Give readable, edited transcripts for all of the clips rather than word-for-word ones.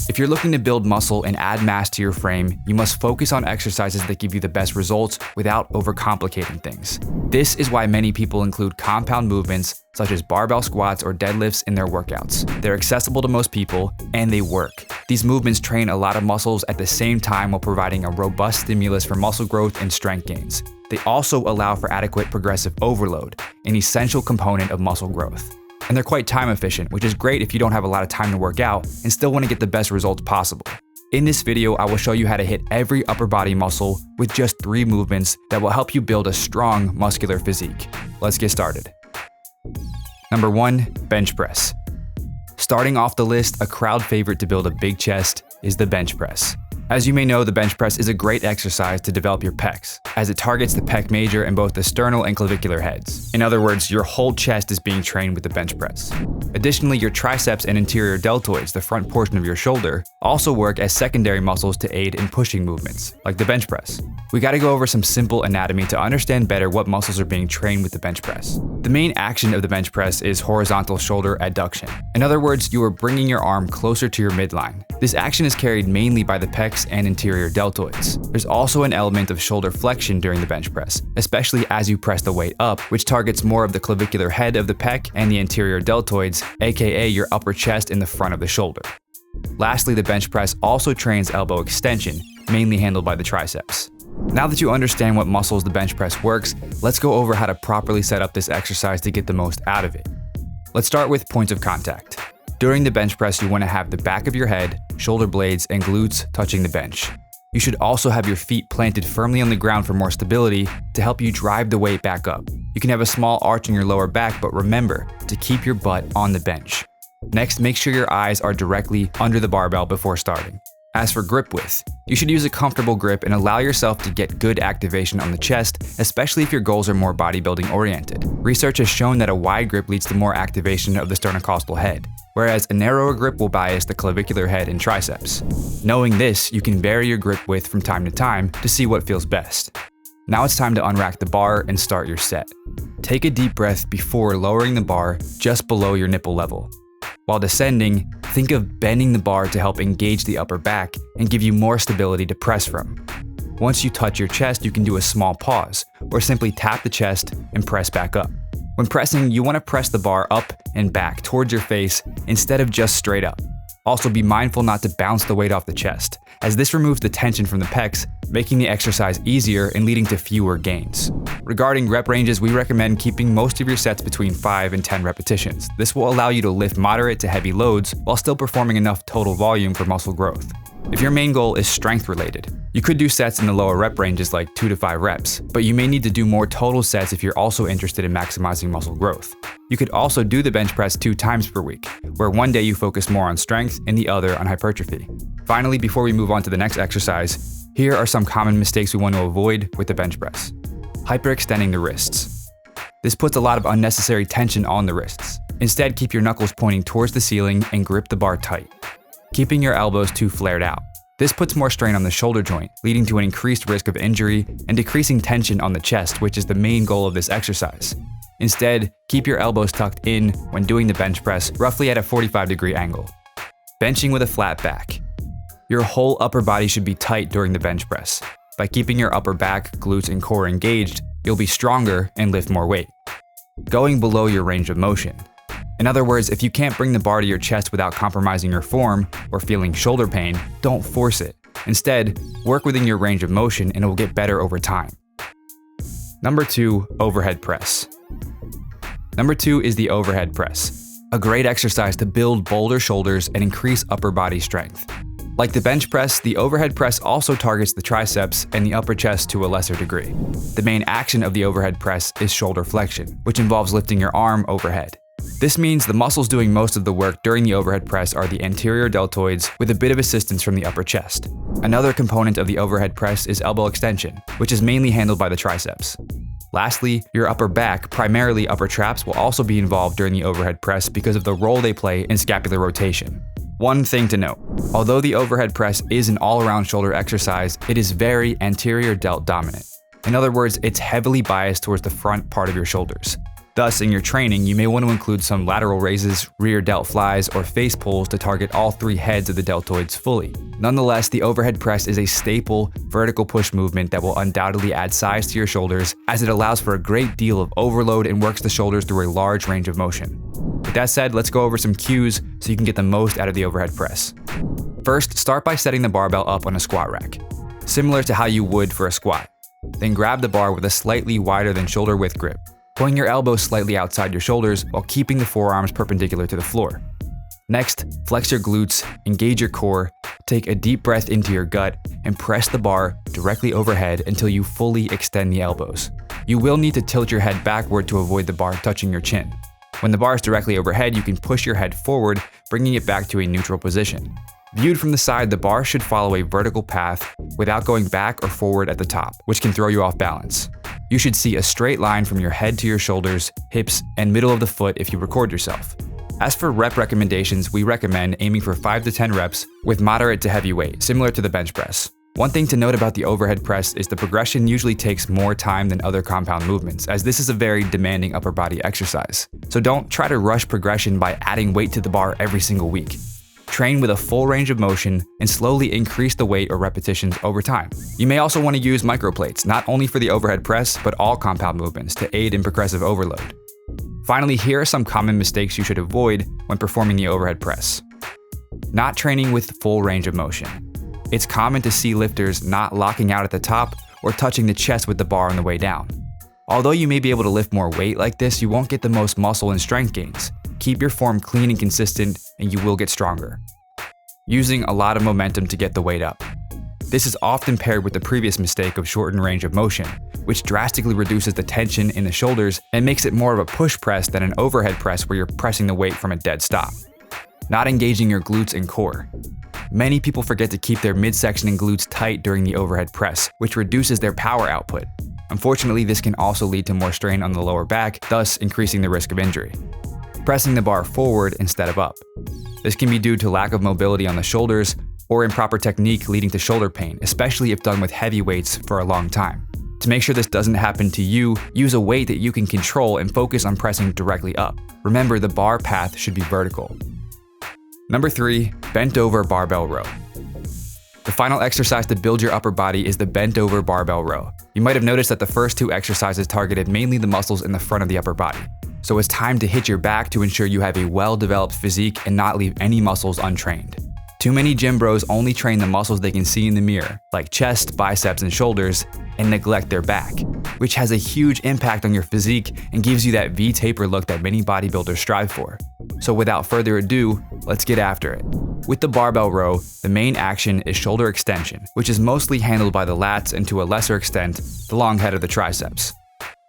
If you're looking to build muscle and add mass to your frame, you must focus on exercises that give you the best results without overcomplicating things. This is why many people include compound movements such as barbell squats or deadlifts in their workouts. They're accessible to most people, and they work. These movements train a lot of muscles at the same time while providing a robust stimulus for muscle growth and strength gains. They also allow for adequate progressive overload, an essential component of muscle growth. And they're quite time efficient, which is great if you don't have a lot of time to work out and still want to get the best results possible. In this video, I will show you how to hit every upper body muscle with just 3 movements that will help you build a strong muscular physique. Let's get started. Number 1, bench press. Starting off the list, a crowd favorite to build a big chest is the bench press. As you may know, the bench press is a great exercise to develop your pecs, as it targets the pec major and both the sternal and clavicular heads. In other words, your whole chest is being trained with the bench press. Additionally, your triceps and anterior deltoids, the front portion of your shoulder, also work as secondary muscles to aid in pushing movements, like the bench press. We gotta go over some simple anatomy to understand better what muscles are being trained with the bench press. The main action of the bench press is horizontal shoulder adduction. In other words, you are bringing your arm closer to your midline. This action is carried mainly by the pecs and anterior deltoids. There's also an element of shoulder flexion during the bench press, especially as you press the weight up, which targets more of the clavicular head of the pec and the anterior deltoids, aka your upper chest in the front of the shoulder. Lastly, the bench press also trains elbow extension, mainly handled by the triceps. Now that you understand what muscles the bench press works, let's go over how to properly set up this exercise to get the most out of it. Let's start with points of contact. During the bench press, you want to have the back of your head, shoulder blades, and glutes touching the bench. You should also have your feet planted firmly on the ground for more stability to help you drive the weight back up. You can have a small arch in your lower back, but remember to keep your butt on the bench. Next, make sure your eyes are directly under the barbell before starting. As for grip width, you should use a comfortable grip and allow yourself to get good activation on the chest, especially if your goals are more bodybuilding oriented. Research has shown that a wide grip leads to more activation of the sternocostal head, whereas a narrower grip will bias the clavicular head and triceps. Knowing this, you can vary your grip width from time to time to see what feels best. Now it's time to unrack the bar and start your set. Take a deep breath before lowering the bar just below your nipple level. While descending, think of bending the bar to help engage the upper back and give you more stability to press from. Once you touch your chest, you can do a small pause, or simply tap the chest and press back up. When pressing, you want to press the bar up and back towards your face instead of just straight up. Also, be mindful not to bounce the weight off the chest, as this removes the tension from the pecs, making the exercise easier and leading to fewer gains. Regarding rep ranges, we recommend keeping most of your sets between 5 and 10 repetitions. This will allow you to lift moderate to heavy loads while still performing enough total volume for muscle growth. If your main goal is strength related, you could do sets in the lower rep ranges like 2 to 5 reps, but you may need to do more total sets if you're also interested in maximizing muscle growth. You could also do the bench press 2 times per week, where one day you focus more on strength and the other on hypertrophy. Finally, before we move on to the next exercise, here are some common mistakes we want to avoid with the bench press. Hyperextending the wrists. This puts a lot of unnecessary tension on the wrists. Instead, keep your knuckles pointing towards the ceiling and grip the bar tight. Keeping your elbows too flared out. This puts more strain on the shoulder joint, leading to an increased risk of injury and decreasing tension on the chest, which is the main goal of this exercise. Instead, keep your elbows tucked in when doing the bench press, roughly at a 45-degree angle. Benching with a flat back. Your whole upper body should be tight during the bench press. By keeping your upper back, glutes, and core engaged, you'll be stronger and lift more weight. Going below your range of motion. In other words, if you can't bring the bar to your chest without compromising your form or feeling shoulder pain, don't force it. Instead, work within your range of motion and it will get better over time. Number 2, overhead press. Number 2 is the overhead press, a great exercise to build bolder shoulders and increase upper body strength. Like the bench press, the overhead press also targets the triceps and the upper chest to a lesser degree. The main action of the overhead press is shoulder flexion, which involves lifting your arm overhead. This means the muscles doing most of the work during the overhead press are the anterior deltoids with a bit of assistance from the upper chest. Another component of the overhead press is elbow extension, which is mainly handled by the triceps. Lastly, your upper back, primarily upper traps, will also be involved during the overhead press because of the role they play in scapular rotation. One thing to note, although the overhead press is an all-around shoulder exercise, it is very anterior delt dominant. In other words, it's heavily biased towards the front part of your shoulders. Thus, in your training, you may want to include some lateral raises, rear delt flies, or face pulls to target all 3 heads of the deltoids fully. Nonetheless, the overhead press is a staple vertical push movement that will undoubtedly add size to your shoulders, as it allows for a great deal of overload and works the shoulders through a large range of motion. With that said, let's go over some cues so you can get the most out of the overhead press. First, start by setting the barbell up on a squat rack, similar to how you would for a squat. Then grab the bar with a slightly wider than shoulder width grip. Point your elbows slightly outside your shoulders while keeping the forearms perpendicular to the floor. Next, flex your glutes, engage your core, take a deep breath into your gut, and press the bar directly overhead until you fully extend the elbows. You will need to tilt your head backward to avoid the bar touching your chin. When the bar is directly overhead, you can push your head forward, bringing it back to a neutral position. Viewed from the side, the bar should follow a vertical path without going back or forward at the top, which can throw you off balance. You should see a straight line from your head to your shoulders, hips, and middle of the foot if you record yourself. As for rep recommendations, we recommend aiming for 5 to 10 reps with moderate to heavy weight, similar to the bench press. One thing to note about the overhead press is the progression usually takes more time than other compound movements, as this is a very demanding upper body exercise. So don't try to rush progression by adding weight to the bar every single week. Train with a full range of motion and slowly increase the weight or repetitions over time. You may also want to use microplates, not only for the overhead press, but all compound movements to aid in progressive overload. Finally, here are some common mistakes you should avoid when performing the overhead press. Not training with full range of motion. It's common to see lifters not locking out at the top or touching the chest with the bar on the way down. Although you may be able to lift more weight like this, you won't get the most muscle and strength gains. Keep your form clean and consistent, and you will get stronger. Using a lot of momentum to get the weight up. This is often paired with the previous mistake of shortened range of motion, which drastically reduces the tension in the shoulders and makes it more of a push press than an overhead press where you're pressing the weight from a dead stop. Not engaging your glutes and core. Many people forget to keep their midsection and glutes tight during the overhead press, which reduces their power output. Unfortunately, this can also lead to more strain on the lower back, thus increasing the risk of injury. Pressing the bar forward instead of up. This can be due to lack of mobility on the shoulders or improper technique leading to shoulder pain, especially if done with heavy weights for a long time. To make sure this doesn't happen to you, use a weight that you can control and focus on pressing directly up. Remember, the bar path should be vertical. Number 3, bent over barbell row. The final exercise to build your upper body is the bent over barbell row. You might have noticed that the first 2 exercises targeted mainly the muscles in the front of the upper body. So it's time to hit your back to ensure you have a well-developed physique and not leave any muscles untrained. Too many gym bros only train the muscles they can see in the mirror, like chest, biceps, and shoulders, and neglect their back, which has a huge impact on your physique and gives you that V-taper look that many bodybuilders strive for. So without further ado, let's get after it. With the barbell row, the main action is shoulder extension, which is mostly handled by the lats and to a lesser extent, the long head of the triceps.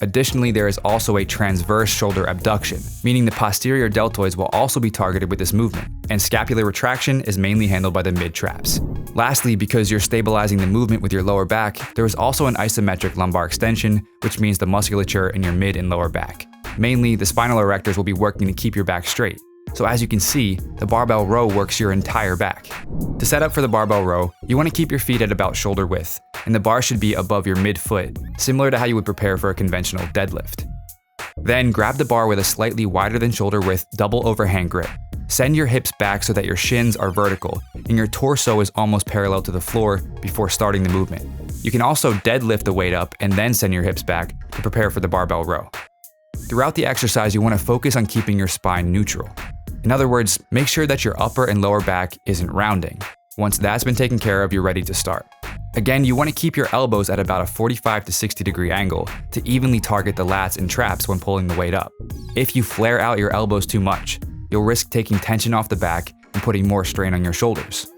Additionally, there is also a transverse shoulder abduction, meaning the posterior deltoids will also be targeted with this movement, and scapular retraction is mainly handled by the mid-traps. Lastly, because you're stabilizing the movement with your lower back, there is also an isometric lumbar extension, which means the musculature in your mid and lower back. Mainly, the spinal erectors will be working to keep your back straight. So as you can see, the barbell row works your entire back. To set up for the barbell row, you want to keep your feet at about shoulder width, and the bar should be above your midfoot, similar to how you would prepare for a conventional deadlift. Then grab the bar with a slightly wider than shoulder width double overhand grip. Send your hips back so that your shins are vertical, and your torso is almost parallel to the floor before starting the movement. You can also deadlift the weight up and then send your hips back to prepare for the barbell row. Throughout the exercise, you want to focus on keeping your spine neutral. In other words, make sure that your upper and lower back isn't rounding. Once that's been taken care of, you're ready to start. Again, you want to keep your elbows at about a 45 to 60 degree angle to evenly target the lats and traps when pulling the weight up. If you flare out your elbows too much, you'll risk taking tension off the back and putting more strain on your shoulders.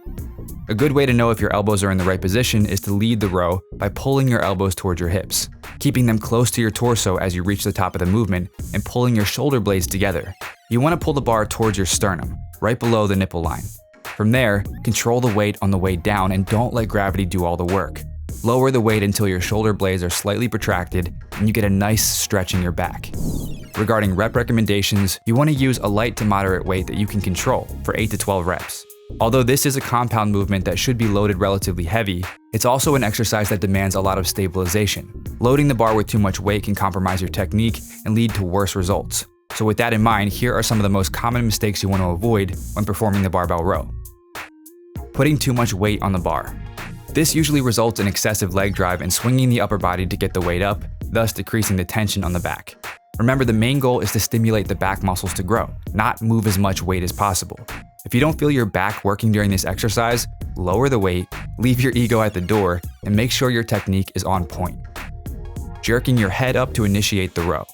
A good way to know if your elbows are in the right position is to lead the row by pulling your elbows towards your hips, keeping them close to your torso as you reach the top of the movement, and pulling your shoulder blades together. You want to pull the bar towards your sternum, right below the nipple line. From there, control the weight on the way down and don't let gravity do all the work. Lower the weight until your shoulder blades are slightly protracted and you get a nice stretch in your back. Regarding rep recommendations, you want to use a light to moderate weight that you can control for 8 to 12 reps. Although this is a compound movement that should be loaded relatively heavy, It's also an exercise that demands a lot of stabilization. Loading the bar with too much weight can compromise your technique and lead to worse results. So with that in mind, here are some of the most common mistakes you want to avoid when performing the barbell row. Putting too much weight on the bar. This usually results in excessive leg drive and swinging the upper body to get the weight up, thus decreasing the tension on the back. Remember, the main goal is to stimulate the back muscles to grow, not move as much weight as possible. If you don't feel your back working during this exercise, lower the weight, leave your ego at the door, and make sure your technique is on point. Jerking your head up to initiate the row.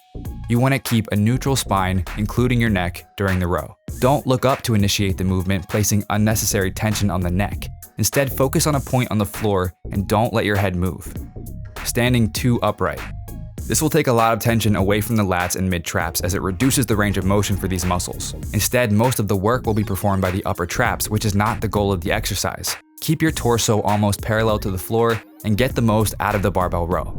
You want to keep a neutral spine, including your neck, during the row. Don't look up to initiate the movement, placing unnecessary tension on the neck. Instead, focus on a point on the floor and don't let your head move. Standing too upright. This will take a lot of tension away from the lats and mid-traps as it reduces the range of motion for these muscles. Instead, most of the work will be performed by the upper traps, which is not the goal of the exercise. Keep your torso almost parallel to the floor and get the most out of the barbell row.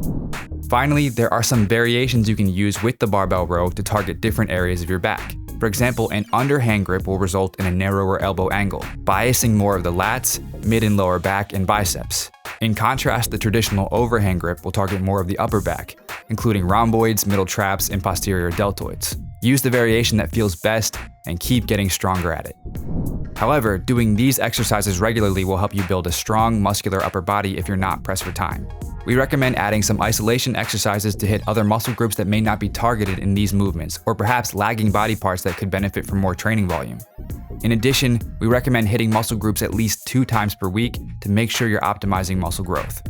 Finally, there are some variations you can use with the barbell row to target different areas of your back. For example, an underhand grip will result in a narrower elbow angle, biasing more of the lats, mid and lower back, and biceps. In contrast, the traditional overhand grip will target more of the upper back, including rhomboids, middle traps, and posterior deltoids. Use the variation that feels best and keep getting stronger at it. However, doing these exercises regularly will help you build a strong, muscular upper body if you're not pressed for time. We recommend adding some isolation exercises to hit other muscle groups that may not be targeted in these movements, or perhaps lagging body parts that could benefit from more training volume. In addition, we recommend hitting muscle groups at least 2 times per week to make sure you're optimizing muscle growth.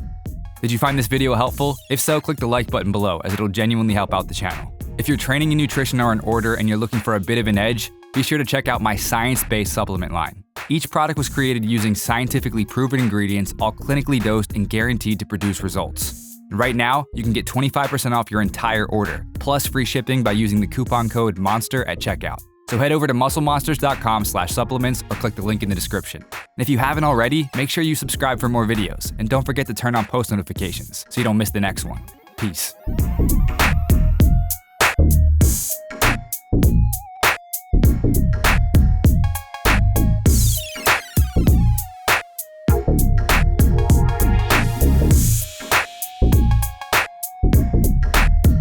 Did you find this video helpful? If so, click the like button below, as it'll genuinely help out the channel. If your training and nutrition are in order and you're looking for a bit of an edge, be sure to check out my science-based supplement line. Each product was created using scientifically proven ingredients, all clinically dosed and guaranteed to produce results. And right now, you can get 25% off your entire order, plus free shipping by using the coupon code MONSTER at checkout. So head over to musclemonsters.com/supplements or click the link in the description. And if you haven't already, make sure you subscribe for more videos, and don't forget to turn on post notifications so you don't miss the next one. Peace.